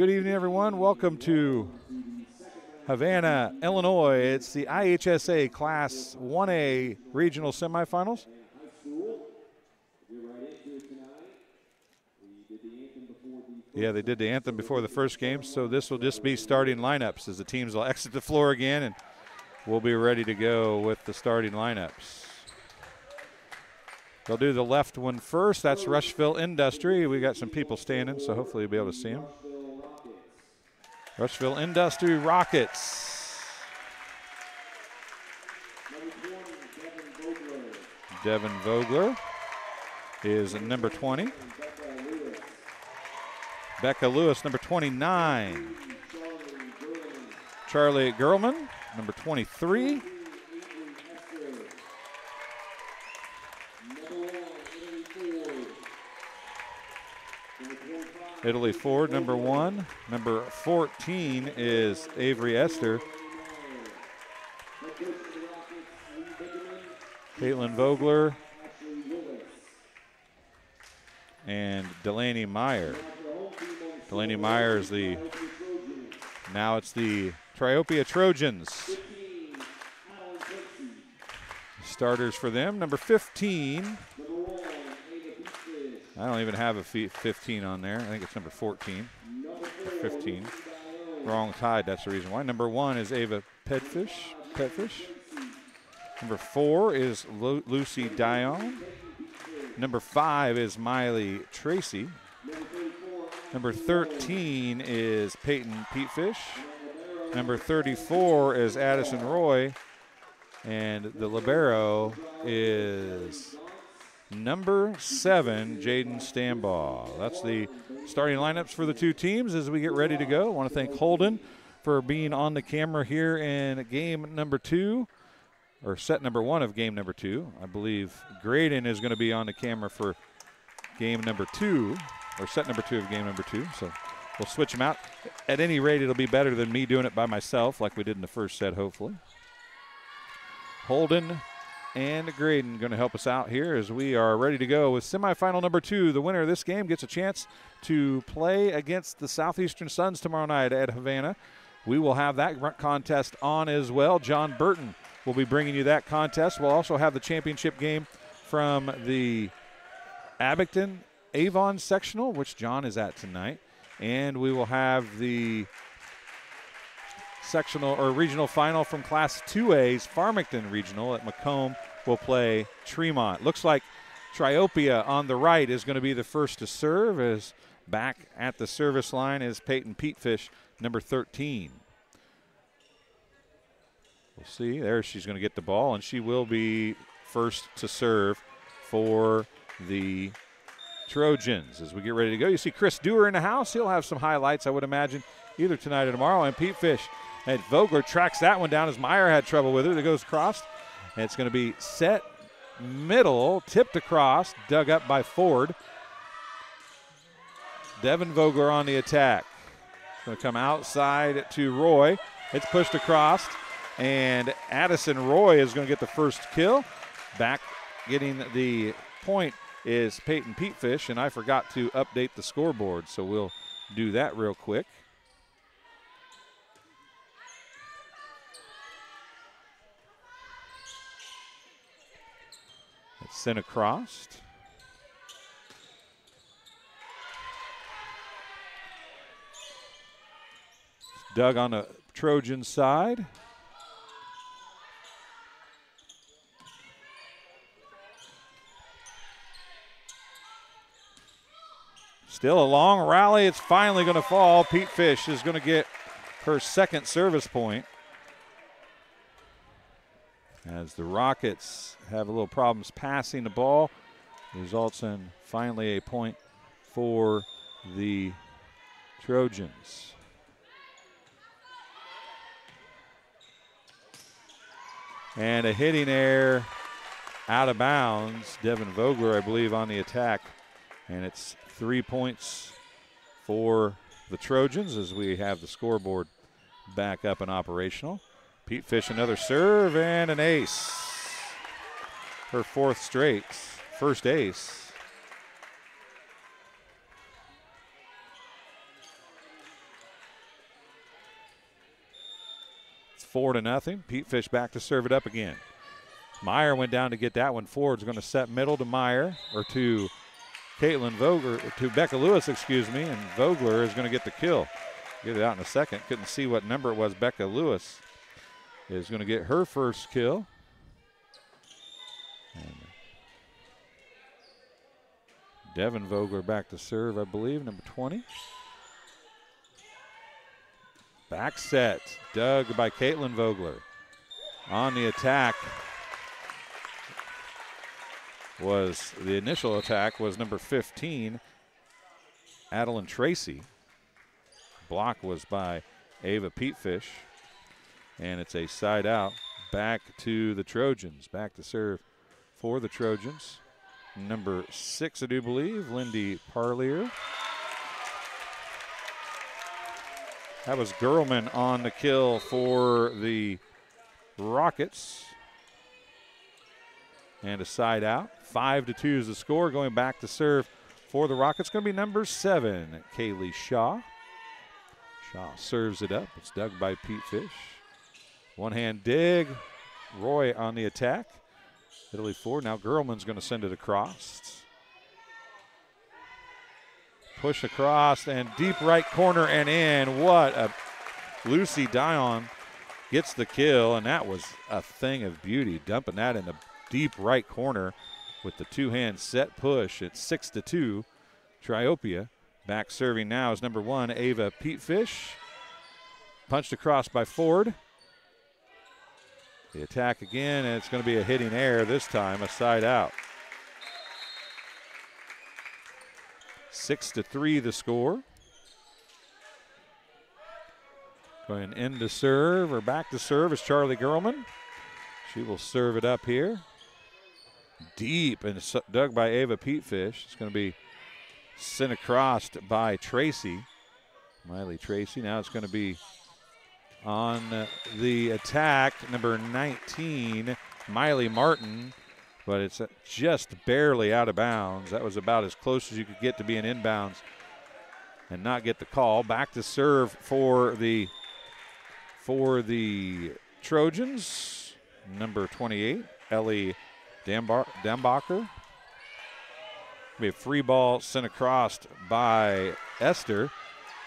Good evening, everyone. Welcome to Havana, Illinois. It's the IHSA Class 1A Regional Semifinals. Yeah, they did the anthem before the first game, so this will just be starting lineups as the teams will exit the floor again, and we'll be ready to go with the starting lineups. They'll do the left one first. That's Rushville Industry. We got some people standing, so hopefully you'll be able to see them. Rushville Industry Rockets. Devin Vogler is number 20. Becca Lewis, number 29. Charlie Gerlman, number 23. Italy Ford, number 1. Number 14 is Avery Esther. Caitlin Vogler and Delaney Meyer. Delaney Meyer is now it's the Triopia Trojans. Starters for them, number 15. I don't even have a 15 on there. I think it's number 14 or 15. Wrong side, that's the reason why. Number 1 is Ava Petfish. Number 4 is Lucy Dion. Number 5 is Miley Tracy. Number 13 is Peyton Petefish. Number 34 is Addison Roy. And the libero is number 7, Jaden Stambaugh. That's the starting lineups for the two teams as we get ready to go. I want to thank Holden for being on the camera here in game number 2, or set number 1 of game number 2. I believe Graydon is going to be on the camera for game number 2, or set number 2 of game number 2. So we'll switch them out. At any rate, it'll be better than me doing it by myself like we did in the first set, hopefully. Holden and Graydon going to help us out here as we are ready to go with semifinal number 2. The winner of this game gets a chance to play against the Southeastern Suns tomorrow night at Havana. We will have that contest on as well. John Burton will be bringing you that contest. We'll also have the championship game from the Abington Avon sectional, which John is at tonight. And we will have the sectional or regional final from Class 2A's Farmington Regional at Macomb will play Tremont. Looks like Triopia on the right is going to be the first to serve, as back at the service line is Peyton Petefish, number 13. We'll see. There she's going to get the ball, and she will be first to serve for the Trojans. As we get ready to go, you see Chris Dewar in the house. He'll have some highlights, I would imagine, either tonight or tomorrow. And Petefish, and Vogler tracks that one down as Meyer had trouble with it. It goes across. And it's going to be set middle, tipped across, dug up by Ford. Devin Vogler on the attack. It's going to come outside to Roy. It's pushed across, and Addison Roy is going to get the first kill. Back getting the point is Peyton Petefish, and I forgot to update the scoreboard, so we'll do that real quick. It's sent across. It's dug on the Trojan side. Still a long rally. It's finally going to fall. Petefish is going to get her second service point, as the Rockets have a little problems passing the ball. Results in finally a point for the Trojans. And a hitting error out of bounds. Devin Vogler, I believe, on the attack. And it's 3 points for the Trojans as we have the scoreboard back up and operational. Petefish, another serve and an ace. Her fourth straight, first ace. 4-0. Pete Fish back to serve it up again. Meyer went down to get that one. Ford's going to set middle to Meyer, or to Caitlin Vogler, to Becca Lewis, and Vogler is going to get the kill. Get it out in a second. Couldn't see what number it was. Becca Lewis is going to get her first kill. And Devin Vogler back to serve, I believe, number 20. Back set, dug by Caitlin Vogler. On the attack was, the initial attack was number 15, Adeline Tracy. Block was by Ava Petefish. And it's a side out back to the Trojans. Back to serve for the Trojans. Number 6, I do believe, Lindy Parlier. That was Gerlman on the kill for the Rockets. And a side out. 5-2 is the score. Going back to serve for the Rockets. Going to be number 7, Kaylee Shaw. Shaw serves it up. It's dug by Pete Fish. One-hand dig. Roy on the attack. Italy 4. Now Gerlman's going to send it across. Push across and deep right corner and in. What a Lucy Dion gets the kill, and that was a thing of beauty. Dumping that in the deep right corner with the two-hand set push. It's 6-2. Triopia back serving now is number 1, Ava Petefish. Punched across by Ford. The attack again, and it's going to be a hitting error this time, a side out. 6-3 the score. Going in to serve, or back to serve, is Charlie Gerlman. She will serve it up here. Deep and dug by Ava Petefish. It's going to be sent across by Tracy. Miley Tracy. Now it's going to be on the attack, number 19, Miley Martin. But it's just barely out of bounds. That was about as close as you could get to being inbounds and not get the call. Back to serve for the Trojans, number 28, Ellie Dambacher. Be a free ball sent across by Esther.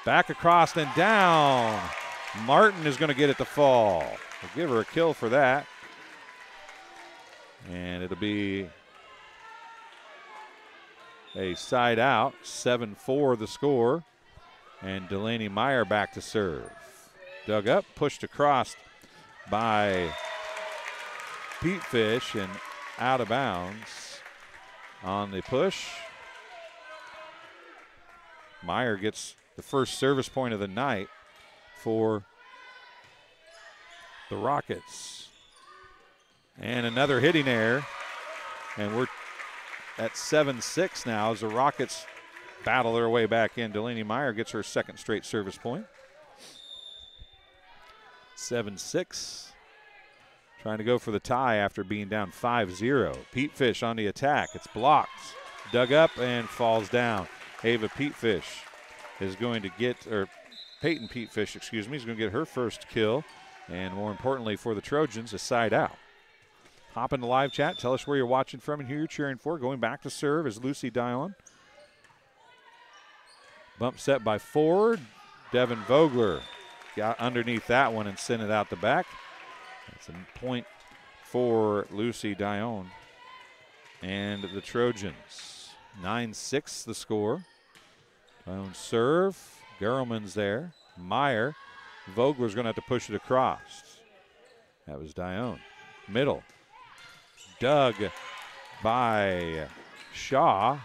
Back across and down. Martin is going to get it to fall. We'll give her a kill for that. And it'll be a side out, 7-4 the score. And Delaney Meyer back to serve. Dug up, pushed across by Pete Fish and out of bounds on the push. Meyer gets the first service point of the night for the Rockets. And another hitting error. And we're at 7-6 now as the Rockets battle their way back in. Delaney Meyer gets her second straight service point. 7-6. Trying to go for the tie after being down 5-0. Pete Fish on the attack. It's blocked. Dug up and falls down. Ava Petefish is going to get, or Peyton Petefish, is going to get her first kill. And more importantly for the Trojans, a side out. Hop in the live chat. Tell us where you're watching from and who you're cheering for. Going back to serve is Lucy Dion. Bump set by Ford. Devin Vogler got underneath that one and sent it out the back. That's a point for Lucy Dion and the Trojans. 9-6 the score. Dion serve. Gerlman's there. Meyer. Vogler's going to have to push it across. That was Dion. Middle. Dug by Shaw.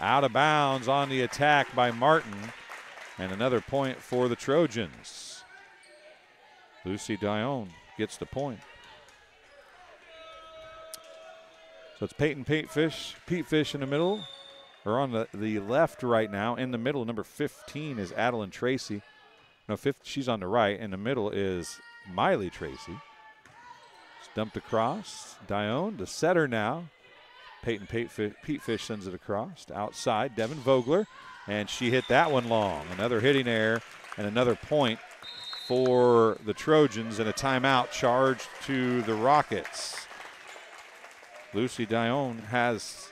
Out of bounds on the attack by Martin. And another point for the Trojans. Lucy Dion gets the point. So it's Peyton Pete Fish in the middle, or on the left right now. In the middle, number 15 is Adeline Tracy. No, she's on the right. In the middle is Miley Tracy. It's dumped across. Dion, the setter now. Peyton Pete Fish sends it across. Outside, Devin Vogler. And she hit that one long. Another hitting error and another point for the Trojans, and a timeout charged to the Rockets. Lucy Dion has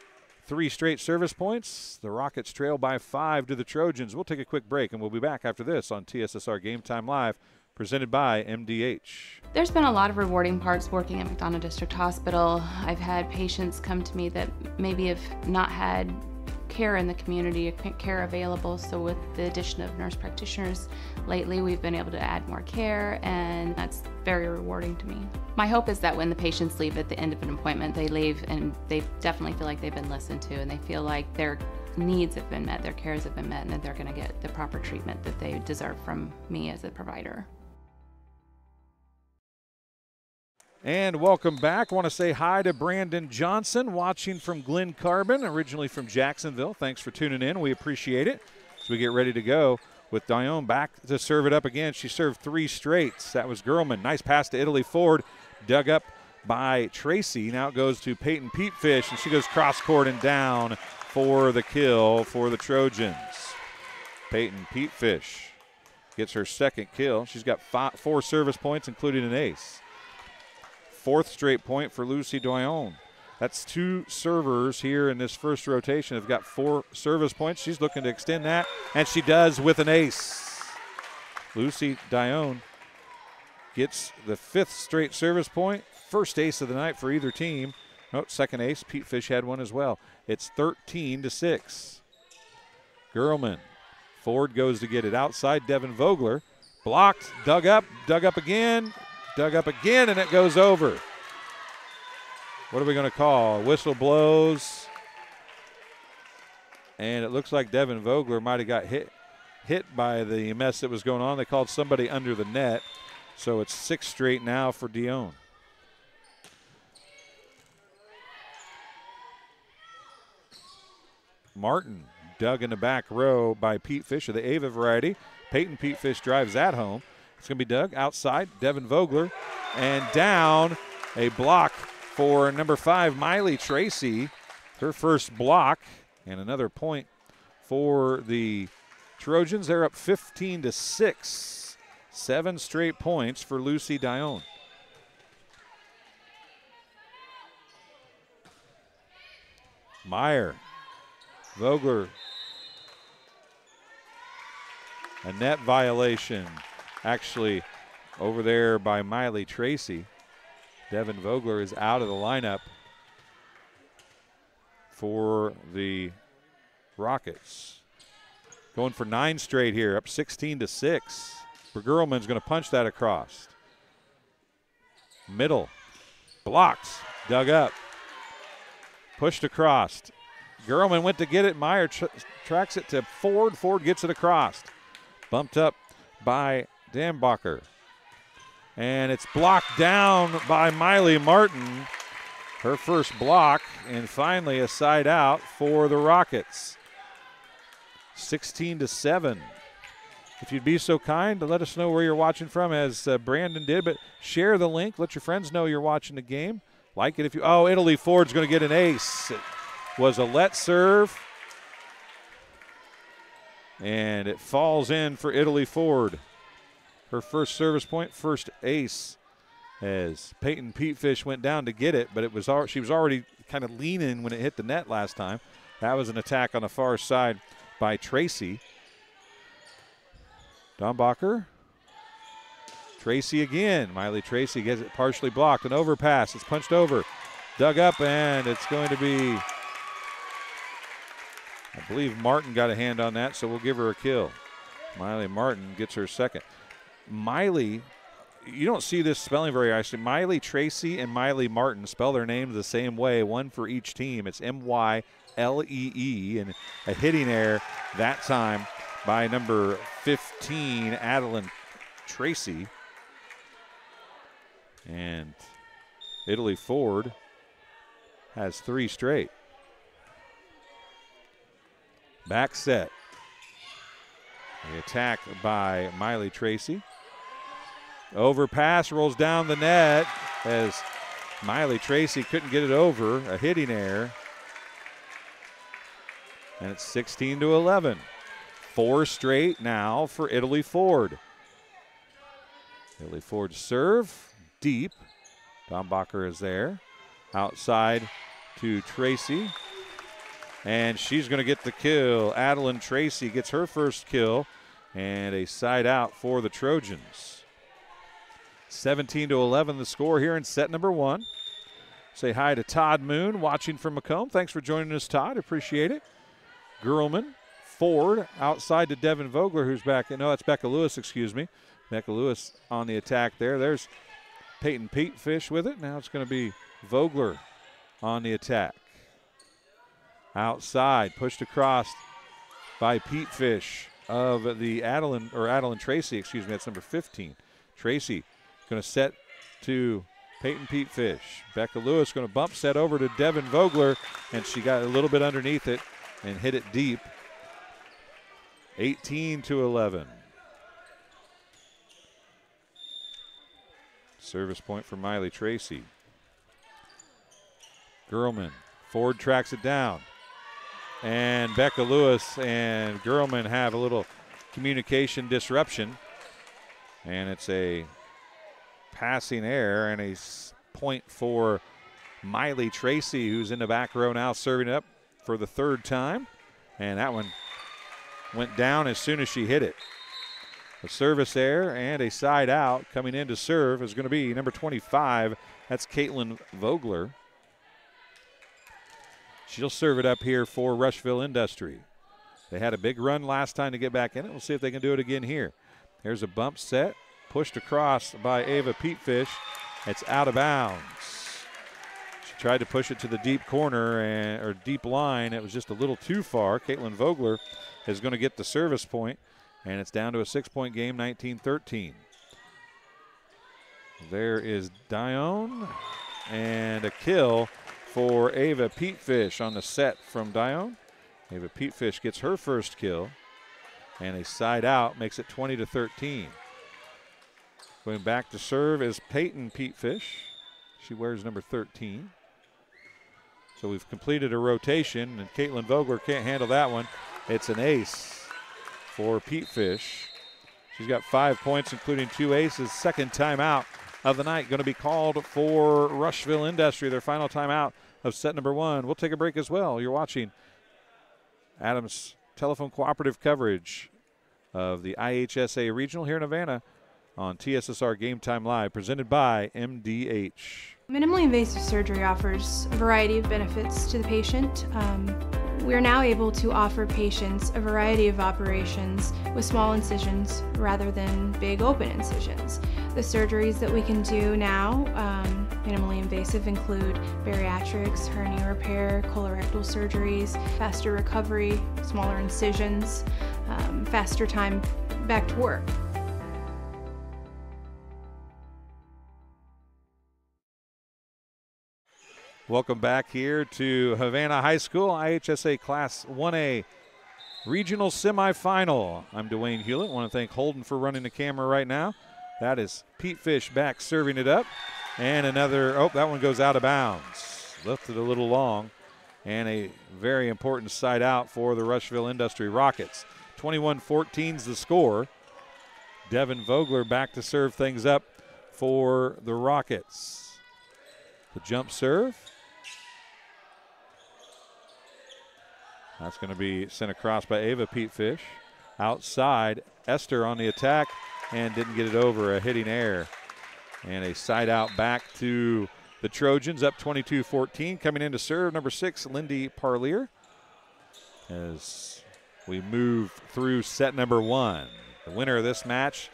3 straight service points. The Rockets trail by 5 to the Trojans. We'll take a quick break, and we'll be back after this on TSSR Game Time Live, presented by MDH. There's been a lot of rewarding parts working at McDonough District Hospital. I've had patients come to me that maybe have not had care in the community, care available. So with the addition of nurse practitioners lately, we've been able to add more care, and that's very rewarding to me. My hope is that when the patients leave at the end of an appointment, they leave and they definitely feel like they've been listened to, and they feel like their needs have been met, their cares have been met, and that they're going to get the proper treatment that they deserve from me as a provider. And welcome back. I want to say hi to Brandon Johnson, watching from Glen Carbon, originally from Jacksonville. Thanks for tuning in. We appreciate it. As we get ready to go with Dion back to serve it up again. She served 3 straights. That was Girlman. Nice pass to Italy Ford, dug up by Tracy. Now it goes to Peyton Petefish, and she goes cross court and down for the kill for the Trojans. Peyton Petefish gets her 2nd kill. She's got 4 service points, including an ace. 4th straight point for Lucy Dion. That's 2 servers here in this first rotation. Have got 4 service points. She's looking to extend that, and she does with an ace. Lucy Dion gets the 5th straight service point. First ace of the night for either team. Oh, 2nd ace. Petefish had one as well. It's 13-6. Girlman. Ford goes to get it outside. Devin Vogler blocked, dug up again. Dug up again, and it goes over. What are we going to call? Whistle blows. And it looks like Devin Vogler might have got hit by the mess that was going on. They called somebody under the net. So it's 6 straight now for Dion. Martin dug in the back row by Petefish of the Ava variety. Peyton Petefish drives that home. It's going to be dug outside. Devin Vogler, and down. A block for number 5, Miley Tracy. Her first block, and another point for the Trojans. They're up 15-6. 7 straight points for Lucy Dion. Meyer. Vogler. A net violation. Actually, over there by Miley Tracy. Devin Vogler is out of the lineup for the Rockets. Going for 9 straight here, up 16-6. Bergerlman's going to punch that across. Middle, blocked, dug up, pushed across. Gerlman went to get it. Meyer tracks it to Ford. Ford gets it across. Bumped up by Dambacher. And it's blocked down by Miley Martin. Her first block, and finally a side out for the Rockets. 16-7. If you'd be so kind to let us know where you're watching from, as Brandon did, but share the link. Let your friends know you're watching the game. Like it if you, oh, Italy Ford's going to get an ace. It was a let serve. And it falls in for Italy Ford. Her first service point, first ace, as Peyton Petefish went down to get it, but she was already kind of leaning when it hit the net last time. That was an attack on the far side by Tracy. Dombacher. Tracy again. Miley Tracy gets it partially blocked. An overpass. It's punched over. Dug up, and it's going to be, I believe Martin got a hand on that, so we'll give her a kill. Miley Martin gets her 2nd. Miley, you don't see this spelling very actually. Miley Tracy and Miley Martin spell their names the same way, one for each team. It's M-Y-L-E-E, and a hitting error that time by number 15, Adeline Tracy. And Italy Ford has 3 straight. Back set. The attack by Miley Tracy. Overpass rolls down the net as Miley Tracy couldn't get it over. A hitting error. And it's 16-11. 4 straight now for Italy Ford. Lily Ford to serve. Deep. Dombacher is there. Outside to Tracy. And she's going to get the kill. Adeline Tracy gets her first kill. And a side out for the Trojans. 17-11 the score here in set number 1. Say hi to Todd Moon watching from Macomb. Thanks for joining us, Todd. Appreciate it. Girlman, Ford, outside to Devin Vogler, who's back. No, that's Becca Lewis, excuse me. Becca Lewis on the attack there. There's Peyton Petefish with it. Now it's going to be Vogler on the attack. Outside, pushed across by Petefish of the Adeline Tracy, excuse me, that's number 15. Tracy going to set to Peyton Petefish. Becca Lewis going to bump set over to Devin Vogler, and she got a little bit underneath it and hit it deep. 18-11. Service point for Miley Tracy. Girlman, Ford tracks it down. And Becca Lewis and Girlman have a little communication disruption. And it's a passing error and a point for Miley Tracy, who's in the back row now, serving it up for the third time. And that one went down as soon as she hit it. A service error and a side out. Coming in to serve is going to be number 25. That's Caitlin Vogler. She'll serve it up here for Rushville Industry. They had a big run last time to get back in it. We'll see if they can do it again here. There's a bump set. Pushed across by Ava Petefish. It's out of bounds. She tried to push it to the deep corner or deep line. It was just a little too far. Caitlin Vogler is going to get the service point, and it's down to a 6-point game, 19-13. There is Dione, and a kill for Ava Petefish on the set from Dione. Ava Petefish gets her first kill, and a side out makes it 20-13. Going back to serve is Peyton Petefish. She wears number 13. So we've completed a rotation, and Caitlin Vogler can't handle that one. It's an ace for Petefish. She's got 5 points, including 2 aces. Second timeout of the night going to be called for Rushville Industry, their final timeout of set number 1. We'll take a break as well. You're watching Adams Telephone Cooperative coverage of the IHSA Regional here in Havana on TSSR Game Time Live, presented by MDH. Minimally invasive surgery offers a variety of benefits to the patient. We are now able to offer patients a variety of operations with small incisions rather than big open incisions. The surgeries that we can do now, minimally invasive, include bariatrics, hernia repair, colorectal surgeries, faster recovery, smaller incisions, faster time back to work. Welcome back here to Havana High School, IHSA Class 1A Regional Semifinal. I'm Dwayne Hewlett. Want to thank Holden for running the camera right now. That is Petefish back serving it up. And another, that one goes out of bounds. Lifted a little long. And a very important side out for the Rushville Industry Rockets. 21-14's the score. Devin Vogler back to serve things up for the Rockets. The jump serve. That's going to be sent across by Ava Petefish. Outside, Esther on the attack and didn't get it over, a hitting error. And a side out back to the Trojans, up 22-14. Coming in to serve, number 6, Lindy Parlier. As we move through set number 1. The winner of this match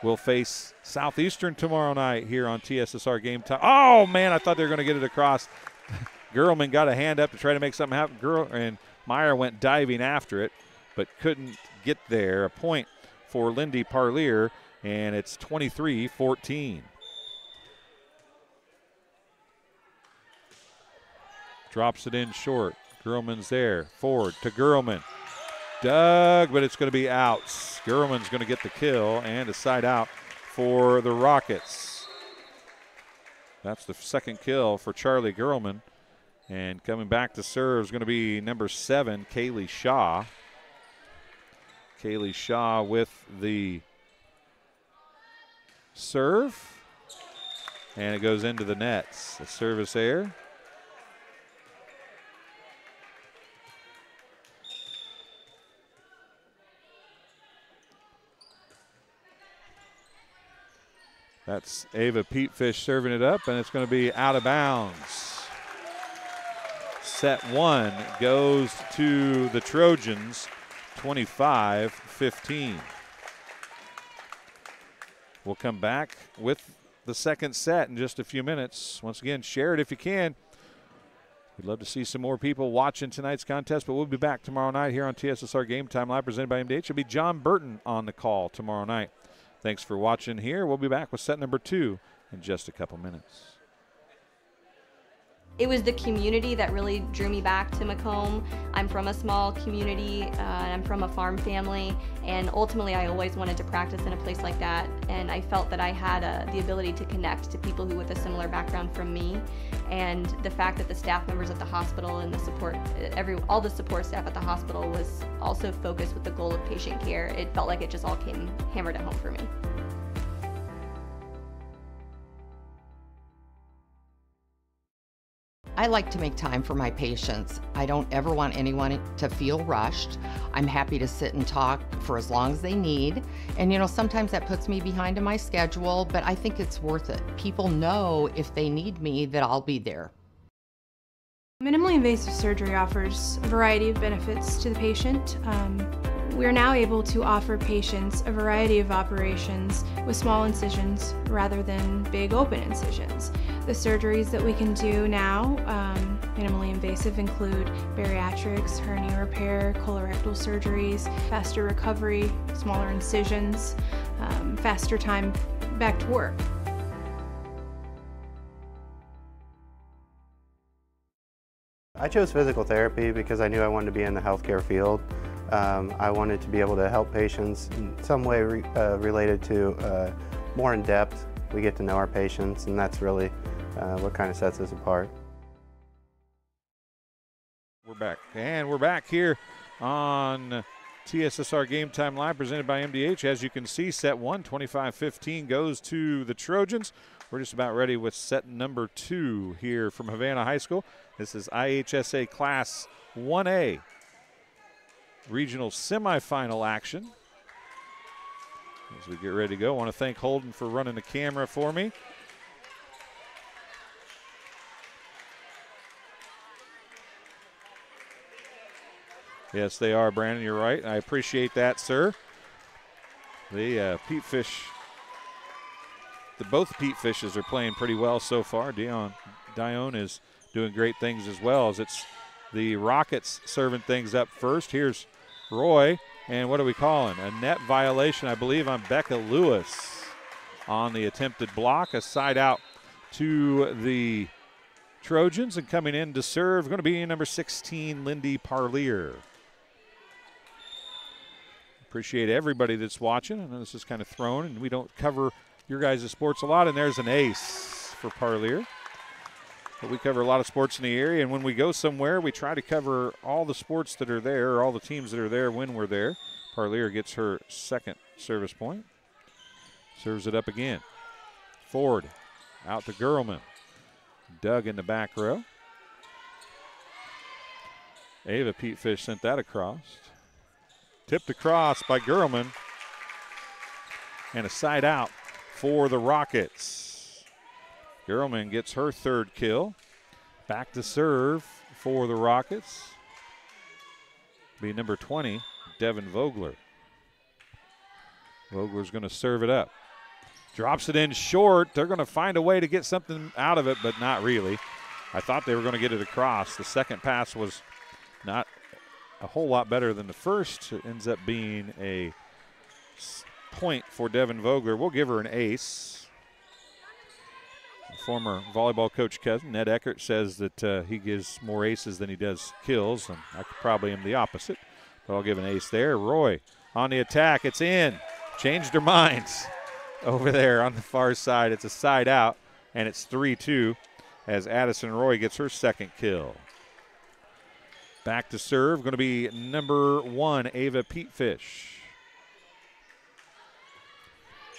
will face Southeastern tomorrow night here on TSSR Game Time. Oh, man, I thought they were going to get it across. Girlman got a hand up to try to make something happen. And Meyer went diving after it, but couldn't get there. A point for Lindy Parlier, and it's 23-14. Drops it in short. Girlman's there. Forward to Girlman. Dug, but it's going to be out. Girlman's going to get the kill and a side out for the Rockets. That's the second kill for Charlie Girlman. And coming back to serve is going to be number 7, Kaylee Shaw. Kaylee Shaw with the serve, and it goes into the nets. A service error. That's Ava Petefish serving it up, and it's going to be out of bounds. Set one goes to the Trojans, 25-15. We'll come back with the second set in just a few minutes. Once again, share it if you can. We'd love to see some more people watching tonight's contest, but we'll be back tomorrow night here on TSSR Game Time Live, presented by MDH. It'll be John Burton on the call tomorrow night. Thanks for watching here. We'll be back with set number 2 in just a couple minutes. It was the community that really drew me back to Macomb. I'm from a small community, and I'm from a farm family, and ultimately I always wanted to practice in a place like that, and I felt that I had the ability to connect to people who with a similar background from me, and the fact that the staff members at the hospital and the support, all the support staff at the hospital was also focused with the goal of patient care. It felt like it just all came hammered at home for me. I like to make time for my patients. I don't ever want anyone to feel rushed. I'm happy to sit and talk for as long as they need. And sometimes that puts me behind in my schedule, but I think it's worth it. People know if they need me that I'll be there. Minimally invasive surgery offers a variety of benefits to the patient. We are now able to offer patients a variety of operations with small incisions rather than big open incisions. The surgeries that we can do now, minimally invasive, include bariatrics, hernia repair, colorectal surgeries, faster recovery, smaller incisions, faster time back to work. I chose physical therapy because I knew I wanted to be in the healthcare field. I wanted to be able to help patients in some way related to more in depth. We get to know our patients, and that's really what kind of sets us apart. We're back, and we're back here on TSSR Game Time Live, presented by MDH. As you can see, set 1, 25-15, goes to the Trojans. We're just about ready with set number 2 here from Havana High School. This is IHSA Class 1A. Regional semifinal action. As we get ready to go, I want to thank Holden for running the camera for me. Yes, they are, Brandon. You're right. I appreciate that, sir. The both Pete Fishes are playing pretty well so far. Dion is doing great things as well, as it's the Rockets serving things up first. Here's Roy, and what are we calling? A net violation, I believe, on Becca Lewis on the attempted block. A side out to the Trojans, and coming in to serve going to be number 16, Lindy Parlier. Appreciate everybody that's watching. I know this is kind of thrown, and we don't cover your guys' sports a lot, and there's an ace for Parlier. But we cover a lot of sports in the area, and when we go somewhere, we try to cover all the sports that are there, or all the teams that are there when we're there. Parlier gets her second service point. Serves it up again. Ford out to Gerlman. Doug in the back row. Ava Petefish sent that across. Tipped across by Gerlman. And a side out for the Rockets. Gerlman gets her third kill. Back to serve for the Rockets. Be number 20, Devin Vogler. Vogler's going to serve it up. Drops it in short. They're going to find a way to get something out of it, but not really. I thought they were going to get it across. The second pass was not a whole lot better than the first. It ends up being a point for Devin Vogler. We'll give her an ace. Former volleyball coach cousin, Ned Eckert, says that he gives more aces than he does kills, and I probably am the opposite, but I'll give an ace there. Roy on the attack. It's in. Changed their minds over there on the far side. It's a side out, and it's 3-2 as Addison Roy gets her second kill. Back to serve, going to be number 1, Ava Petefish.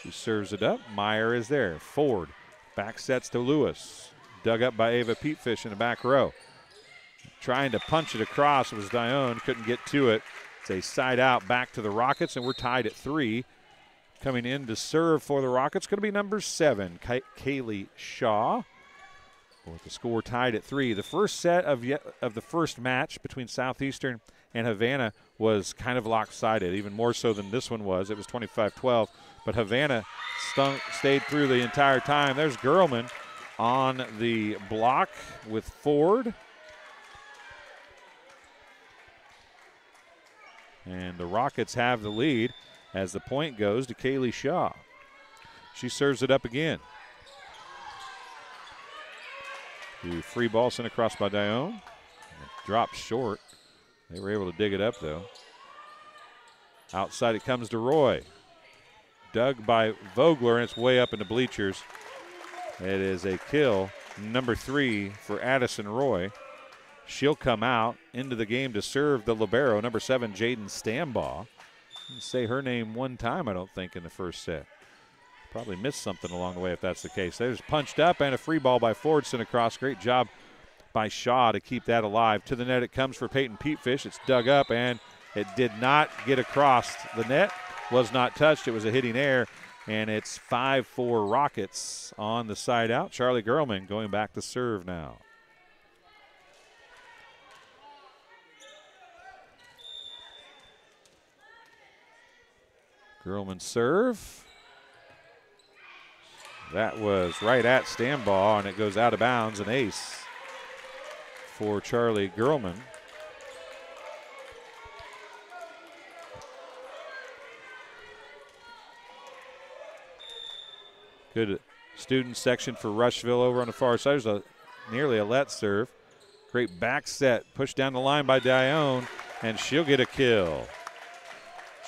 She serves it up. Meyer is there. Ford back sets to Lewis. Dug up by Ava Petefish in the back row. Trying to punch it across was Dione. Couldn't get to it. It's a side out back to the Rockets, and we're tied at 3. Coming in to serve for the Rockets, going to be number 7, Kaylee Shaw. With the score tied at 3. The first set of the first match between Southeastern and Havana was kind of lopsided, even more so than this one was. It was 25-12, but Havana stayed through the entire time. There's Girlman on the block with Ford. And the Rockets have the lead as the point goes to Kaylee Shaw. She serves it up again. The free ball sent across by Dione. Dropped short. They were able to dig it up, though. Outside it comes to Roy. Dug by Vogler, and it's way up in the bleachers. It is a kill, number 3 for Addison Roy. She'll come out into the game to serve the libero, number 7, Jaden Stambaugh. Didn't say her name one time, I don't think, in the first set. Probably missed something along the way if that's the case. There's punched up and a free ball by Ford sent across. Great job by Shaw to keep that alive. To the net it comes for Peyton Petefish. It's dug up and it did not get across the net. Was not touched. It was a hitting error. And it's 5-4 Rockets on the side out. Charlie Girlman going back to serve now. Girlman serve. That was right at Stambaugh, and it goes out of bounds, an ace for Charlie Girlman. Good student section for Rushville over on the far side. There's nearly a let serve. Great back set, pushed down the line by Dione, and she'll get a kill.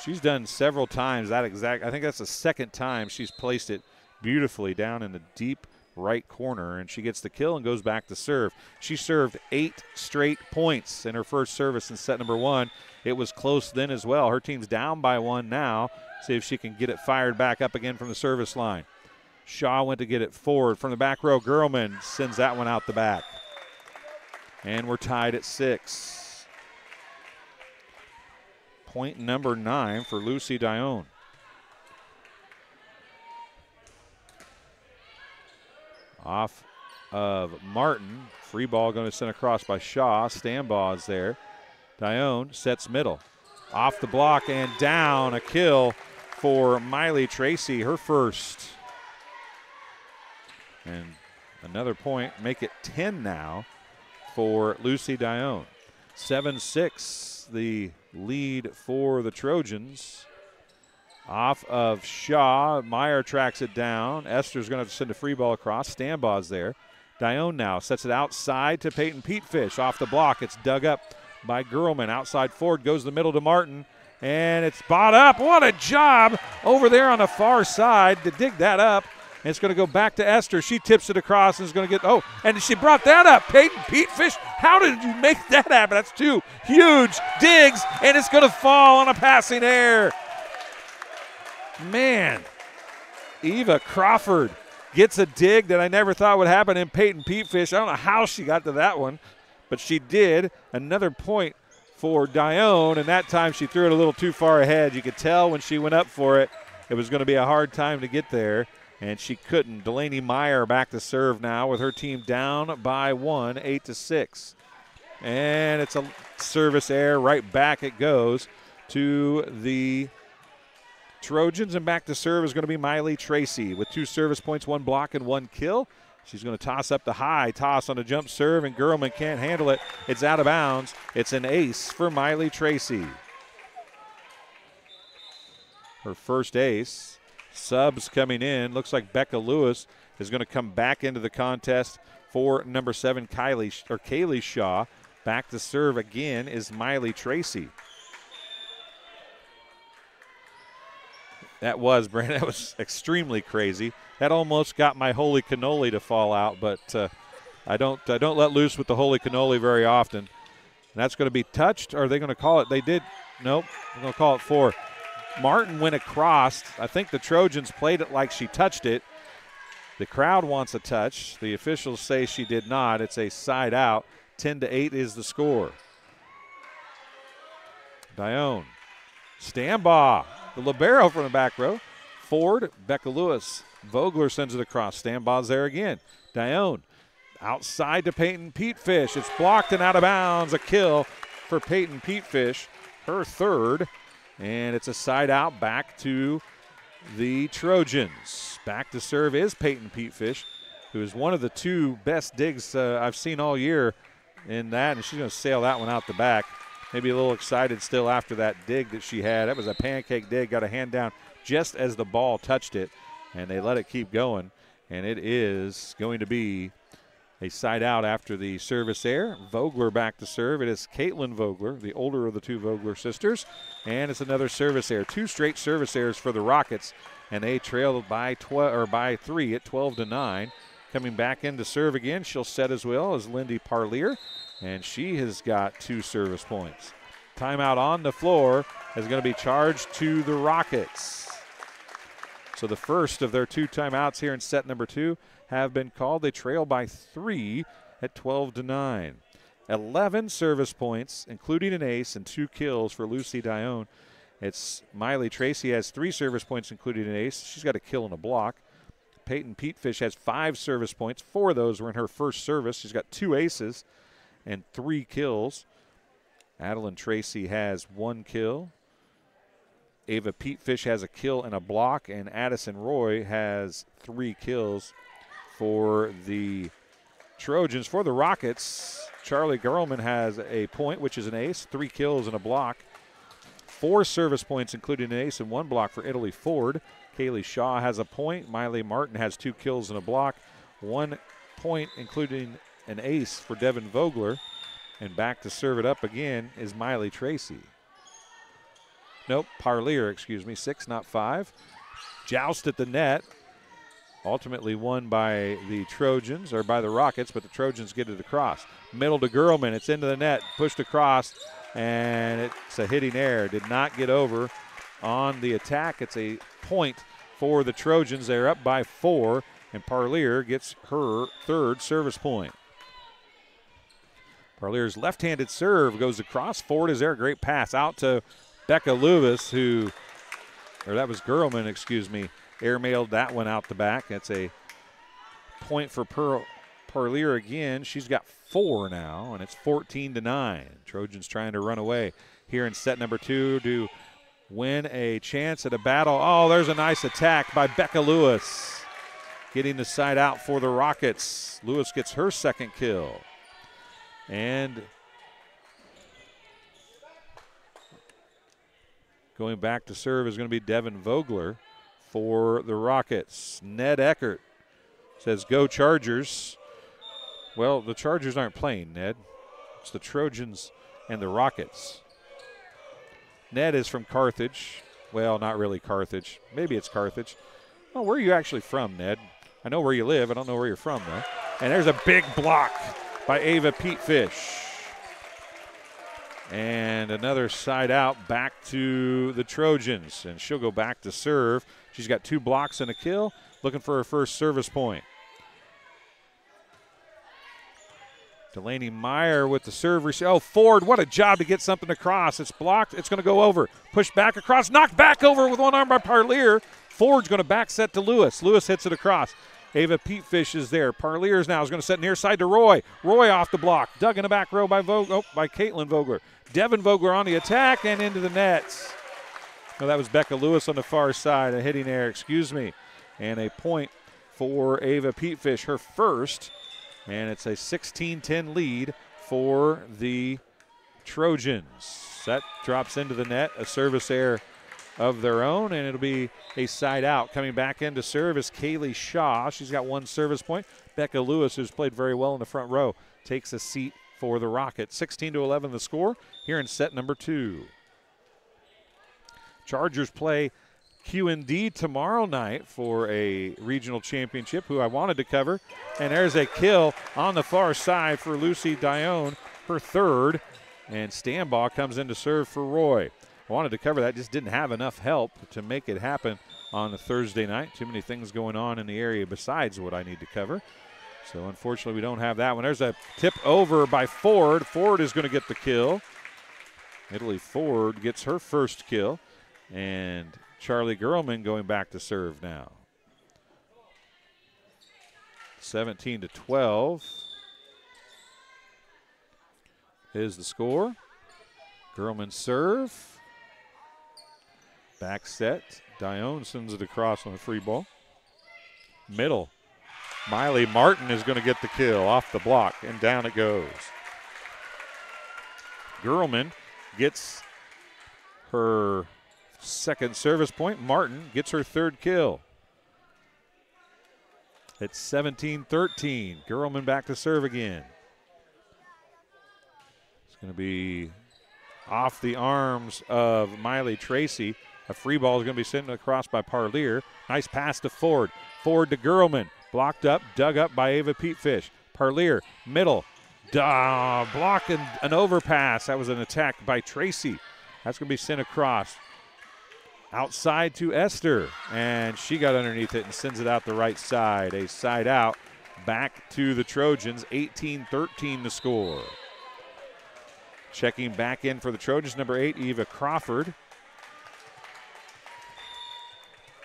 She's done several times that exact, I think that's the second time she's placed it beautifully down in the deep right corner, and she gets the kill and goes back to serve. She served 8 straight points in her first service in set number 1. It was close then as well. Her team's down by 1 now. See if she can get it fired back up again from the service line. Shaw went to get it forward from the back row. Girlman sends that one out the back. And we're tied at 6. Point number 9 for Lucy Dione. Off of Martin. Free ball going to send across by Shaw. Stambaugh is there. Dione sets middle. Off the block and down. A kill for Miley Tracy, her first. And another point. Make it 10 now for Lucy Dione. 7-6. The lead for the Trojans. Off of Shaw. Meyer tracks it down. Esther's going to have to send a free ball across. Stambaugh's there. Dione now sets it outside to Peyton Petefish. Off the block. It's dug up by Girlman. Outside Ford goes the middle to Martin. And it's bought up. What a job over there on the far side to dig that up. And it's going to go back to Esther. She tips it across and is going to get, and she brought that up. Peyton Petefish, how did you make that happen? That's 2 huge digs, and it's going to fall on a passing error. Man, Eva Crawford gets a dig that I never thought would happen in Peyton Petefish. I don't know how she got to that one, but she did. Another point for Dione, and that time she threw it a little too far ahead. You could tell when she went up for it, it was going to be a hard time to get there. And she couldn't. Delaney Meyer back to serve now with her team down by 1, 8-6. And it's a service error. Right back it goes to the Trojans. And back to serve is going to be Miley Tracy with 2 service points, 1 block, and 1 kill. She's going to toss up the high toss on a jump serve, and Girlman can't handle it. It's out of bounds. It's an ace for Miley Tracy. Her first ace. Subs coming in. Looks like Becca Lewis is going to come back into the contest for number 7, Kaylee Shaw. Back to serve again is Miley Tracy. That was, Brandon, that was extremely crazy. That almost got my holy cannoli to fall out, but I don't let loose with the holy cannoli very often. And that's going to be touched, or are they going to call it? They did. Nope. They're going to call it 4. Martin went across. I think the Trojans played it like she touched it. The crowd wants a touch. The officials say she did not. It's a side out. 10-8 is the score. Dione. Stambaugh, the libero from the back row. Ford, Becca Lewis. Vogler sends it across. Stambaugh's there again. Dione outside to Peyton Petefish. It's blocked and out of bounds. A kill for Peyton Petefish, her third. And it's a side out back to the Trojans. Back to serve is Peyton Petefish, who is one of the two best digs I've seen all year in that, and she's going to sail that one out the back. Maybe a little excited still after that dig that she had. That was a pancake dig, got a hand down just as the ball touched it, and they let it keep going, and it is going to be a side out after the service error. Vogler back to serve. It is Caitlin Vogler, the older of the two Vogler sisters, and it's another service error. Two straight service errors for the Rockets, and they trailed by 3 at 12-9. Coming back in to serve again, she'll set as well as Lindy Parlier, and she has got 2 service points. Timeout on the floor is going to be charged to the Rockets. So the first of their 2 timeouts here in set number 2 have been called. They trail by 3 at 12-9. 11 service points, including an ace and 2 kills for Lucy Dione. It's Miley Tracy has 3 service points, including an ace. She's got a kill and a block. Peyton Petefish has 5 service points. 4 of those were in her first service. She's got 2 aces and 3 kills. Adeline Tracy has 1 kill. Ava Petefish has a kill and a block, and Addison Roy has 3 kills for the Trojans. For the Rockets, Charlie Gerlman has a point, which is an ace, 3 kills and a block. 4 service points, including an ace and 1 block for Italy Ford. Kaylee Shaw has a point. Miley Martin has 2 kills and a block. 1 point, including an ace for Devin Vogler. And back to serve it up again is Miley Tracy. Nope, Parlier, excuse me, 6, not 5. Joust at the net. Ultimately won by the Trojans, or by the Rockets, but the Trojans get it across. Middle to Gerlman, it's into the net, pushed across, and it's a hitting error. Did not get over on the attack. It's a point for the Trojans. They're up by 4, and Parlier gets her 3rd service point. Parlier's left-handed serve goes across. Ford is there, great pass out to Becca Lewis, that was Gerlman, excuse me, airmailed that one out the back. That's a point for Parlier again. She's got 4 now, and it's 14-9. Trojans trying to run away here in set number 2 to win a chance at a battle. Oh, there's a nice attack by Becca Lewis, getting the side out for the Rockets. Lewis gets her 2nd kill. And going back to serve is going to be Devin Vogler for the Rockets. Ned Eckert says, "Go Chargers." Well, the Chargers aren't playing, Ned. It's the Trojans and the Rockets. Ned is from Carthage. Well, not really Carthage. Maybe it's Carthage. Well, where are you actually from, Ned? I know where you live. I don't know where you're from, though. And there's a big block by Ava Petefish. And another side out back to the Trojans. And she'll go back to serve. She's got 2 blocks and a kill, looking for her first service point. Delaney Meyer with the serve. Oh, Ford, what a job to get something across. It's blocked. It's going to go over. Pushed back across. Knocked back over with one arm by Parlier. Ford's going to back set to Lewis. Lewis hits it across. Ava Petefish is there. Parlier's now is going to set near side to Roy. Roy off the block. Dug in the back row by Caitlin Vogler. Devin Vogler on the attack and into the nets. No, that was Becca Lewis on the far side. A hitting error, excuse me. And a point for Ava Petefish, her first. And it's a 16-10 lead for the Trojans. That drops into the net, a service error of their own, and it'll be a side out. Coming back in to serve is Kaylee Shaw. She's got 1 service point. Becca Lewis, who's played very well in the front row, takes a seat for the Rockets. 16-11 the score here in set number 2. Chargers play QND tomorrow night for a regional championship, who I wanted to cover. And there's a kill on the far side for Lucy Dione, her 3rd. And Stambaugh comes in to serve for Roy. wanted to cover that, just didn't have enough help to make it happen on a Thursday night. Too many things going on in the area besides what I need to cover. So unfortunately, we don't have that one. There's a tip over by Ford. Ford is going to get the kill. Italy Ford gets her first kill. And Charlie Gerlman going back to serve now. 17-12 is the score. Gerlman serve. Back set. Dione sends it across on a free ball. Middle. Miley Martin is going to get the kill off the block, and down it goes. Gerlman gets her second service point. Martin gets her third kill. It's 17-13. Gerlman back to serve again. It's going to be off the arms of Miley Tracy. A free ball is going to be sent across by Parlier. Nice pass to Ford. Ford to Gerlman. Blocked up, dug up by Ava Petefish. Parlier, middle. Blocking an overpass. That was an attack by Tracy. That's going to be sent across. Outside to Esther. And she got underneath it and sends it out the right side. A side out. Back to the Trojans. 18-13 the score. Checking back in for the Trojans, number 8, Eva Crawford.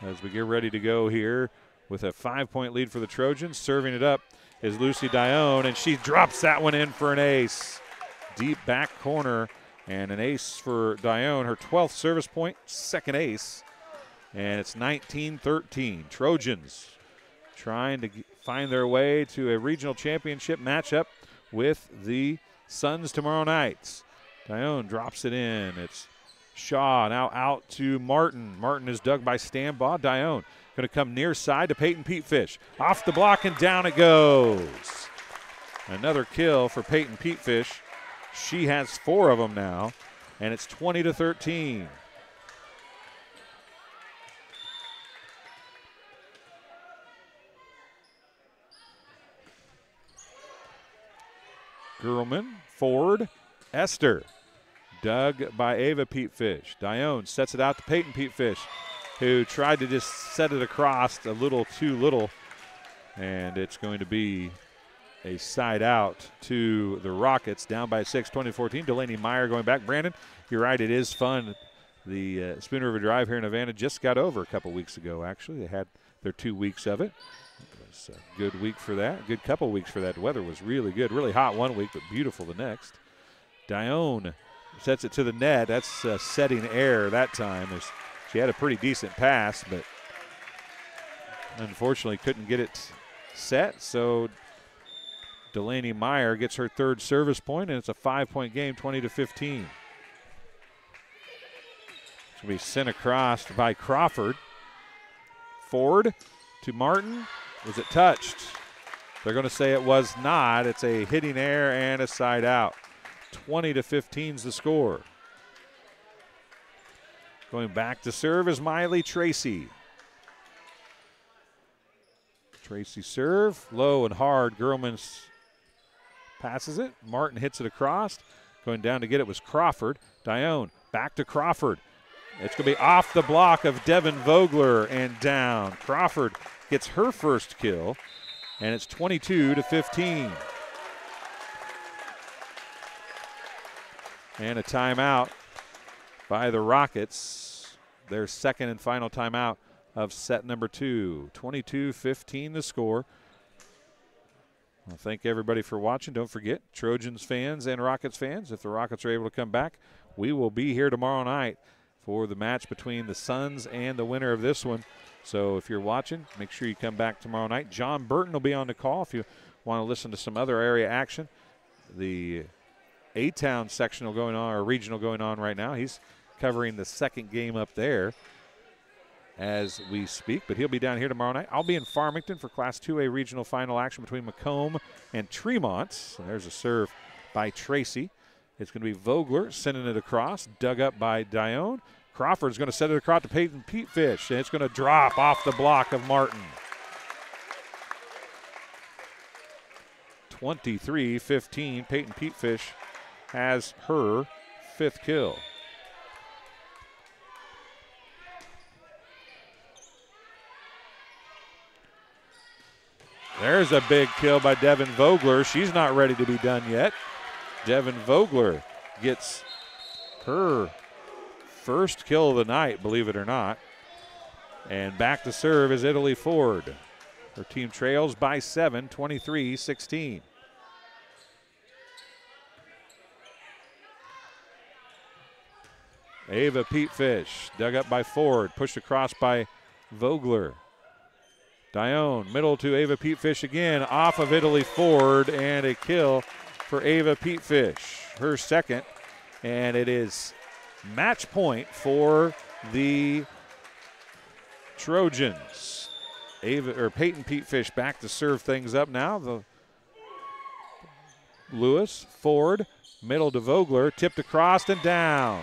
As we get ready to go here with a 5-point lead for the Trojans. Serving it up is Lucy Dione, and she drops that one in for an ace. Deep back corner, and an ace for Dione. Her 12th service point, second ace. And it's 19-13. Trojans trying to find their way to a regional championship matchup with the Suns tomorrow night. Dione drops it in. It's Shaw now out to Martin. Martin is dug by Stambaugh. Dione going to come near side to Peyton Petefish. Off the block and down it goes. Another kill for Peyton Petefish. She has 4 of them now, and it's 20-13. Gerlman, Ford, Esther. Dug by Ava Petefish. Dione sets it out to Peyton Petefish, who tried to just set it across a little too little. And it's going to be a side out to the Rockets, down by 6, 20-14. Delaney Meyer going back. Brandon, you're right, it is fun. The Spoon River Drive here in Havana just got over a couple weeks ago, actually. They had their 2 weeks of it. It was a good week for that, good couple weeks for that. The weather was really good, really hot one week, but beautiful the next. Dione sets it to the net. That's setting air that time. She had a pretty decent pass, but unfortunately couldn't get it set. So Delaney Meyer gets her 3rd service point, and it's a 5-point game, 20-15. It's going to be sent across by Crawford. Ford to Martin. Was it touched? They're going to say it was not. It's a hitting air and a side out. 20-15 is the score. Going back to serve is Miley Tracy. Tracy serve, low and hard. Gerlman passes it. Martin hits it across. Going down to get it was Crawford. Dione back to Crawford. It's going to be off the block of Devin Vogler and down. Crawford gets her first kill, and it's 22-15. And a timeout by the Rockets. Their second and final timeout of set number 2. 22-15 the score. Well, thank everybody for watching. Don't forget, Trojans fans and Rockets fans, if the Rockets are able to come back, we will be here tomorrow night for the match between the Suns and the winner of this one. So if you're watching, make sure you come back tomorrow night. John Burton will be on the call if you want to listen to some other area action. The A-Town sectional going on, or regional going on right now. He's covering the second game up there as we speak, but he'll be down here tomorrow night. I'll be in Farmington for Class 2A regional final action between Macomb and Tremont. And there's a serve by Tracy. It's going to be Vogler sending it across, dug up by Dione. Crawford's going to set it across to Peyton Petefish, and it's going to drop off the block of Martin. 23-15. Peyton Petefish has her 5th kill. There's a big kill by Devin Vogler. She's not ready to be done yet. Devin Vogler gets her first kill of the night, believe it or not. And back to serve is Italy Ford. Her team trails by 7, 23-16. Ava Petefish dug up by Ford, pushed across by Vogler. Dione, middle to Ava Petefish again, off of Italy Ford, and a kill for Ava Petefish, her second. And it is match point for the Trojans. Peyton Petefish back to serve things up now. Lewis, Ford, middle to Vogler, tipped across and down.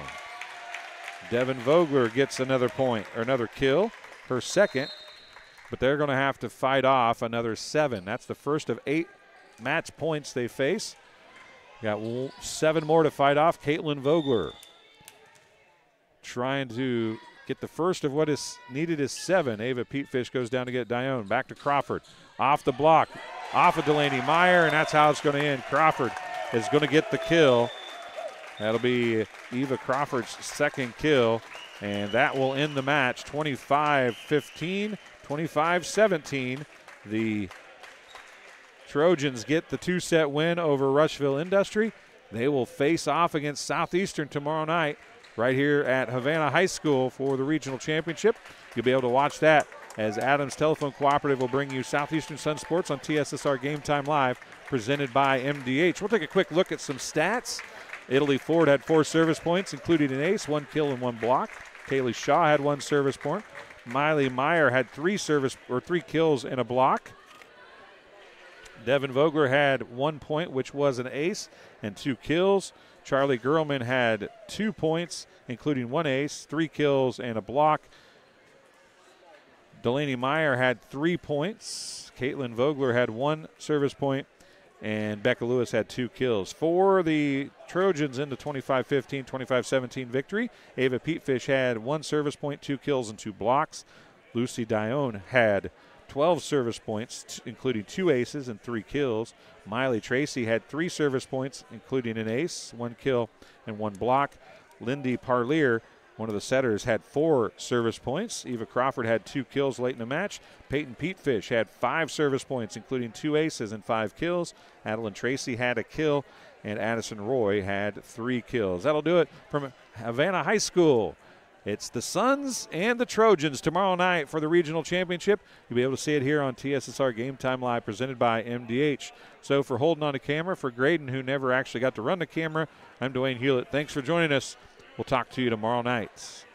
Devin Vogler gets another point, or another kill, her second, but they're going to have to fight off another 7. That's the first of 8 match points they face. Got 7 more to fight off. Caitlin Vogler trying to get the first of what is needed is 7. Ava Petefish goes down to get Dione. Back to Crawford. Off the block. Off of Delaney Meyer, and that's how it's going to end. Crawford is going to get the kill. That'll be Eva Crawford's second kill, and that will end the match 25-15, 25-17. The Trojans get the 2-set win over Rushville Industry. They will face off against Southeastern tomorrow night right here at Havana High School for the regional championship. You'll be able to watch that as Adams Telephone Cooperative will bring you Southeastern Sun Sports on TSSR Game Time Live, presented by MDH. We'll take a quick look at some stats. Italy Ford had 4 service points, including an ace, 1 kill and 1 block. Kaylee Shaw had 1 service point. Miley Meyer had 3 kills and a block. Devin Vogler had 1 point, which was an ace, and 2 kills. Charlie Gerlman had 2 points, including 1 ace, 3 kills and a block. Delaney Meyer had 3 points. Caitlin Vogler had 1 service point, and Becca Lewis had 2 kills. For the Trojans in the 25-15, 25-17 victory, Ava Petefish had 1 service point, 2 kills, and 2 blocks. Lucy Dione had 12 service points, including 2 aces and 3 kills. Miley Tracy had 3 service points, including an ace, 1 kill, and 1 block. Lindy Parlier, one of the setters, had 4 service points. Eva Crawford had 2 kills late in the match. Peyton Petefish had 5 service points, including 2 aces and 5 kills. Adeline Tracy had a kill, and Addison Roy had 3 kills. That'll do it from Havana High School. It's the Suns and the Trojans tomorrow night for the regional championship. You'll be able to see it here on TSSR Game Time Live, presented by MDH. So for holding on to camera, for Graydon, who never actually got to run the camera, I'm Dwayne Hewlett. Thanks for joining us. We'll talk to you tomorrow night.